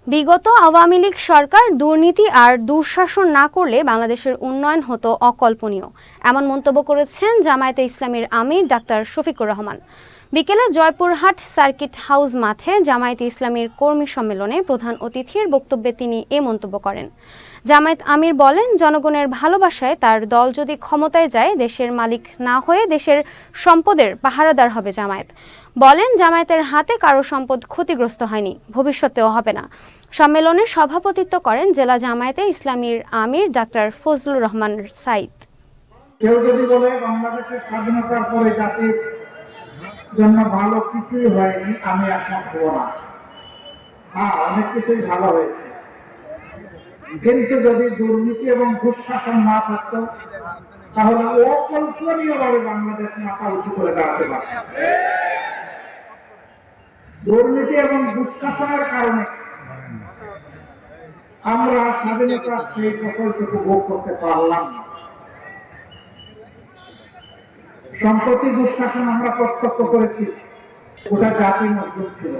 বিগত আওয়ামী লীগ সরকার দুর্নীতি আর দুঃশাসন না করলে বাংলাদেশের উন্নয়ন হতো অকল্পনীয়, এমন মন্তব্য করেছেন জামায়াতে ইসলামীর আমির ডাক্তার শফিকুর রহমান। বিকেলে জয়পুরহাট সার্কিট হাউস মাঠে জামায়াতে ইসলামীর কর্মী সম্মেলনে প্রধান অতিথির বক্তব্যে তিনি এ মন্তব্য করেন। জামায়াত আমির বলেন, জনগণের ভালোবাসায় তার দল যদি ক্ষমতায় যায়, দেশের মালিক না হয়ে দেশের সম্পদের পাহারাদার হবে জামায়াত। বলেন, জামায়াতের হাতে কারো সম্পদ ক্ষতিগ্রস্ত হয়নি, ভবিষ্যতেও হবে না। সম্মেলনে সভাপতিত্ব করেন জেলা জামায়াতে ইসলামীর আমির ডাক্তার ফজলুর রহমান সাইদ। কেউ যদি বলে বাংলাদেশের স্বাধীনতার পরে জাতির জন্য ভালো কিছুই হয়নি, আমি একমত হব না। হ্যাঁ, অনেক কিছুই ভালো হয়েছে, কিন্তু যদি দুর্নীতি এবং দুঃশাসন না থাকতো তাহলে অকল্পনীয় ভাবে বাংলাদেশ মাথা উঁচু করে দাঁড়াতে পারে। দুর্নীতি এবং দুঃশাসনের কারণে আমরা স্বাধীনতার সেই ফসলটুকু ভোগ করতে পারলাম না। সম্প্রতি দুঃশাসন আমরা প্রত্যক্ষ করেছি, ওটা জাতির মধ্যে ছিল।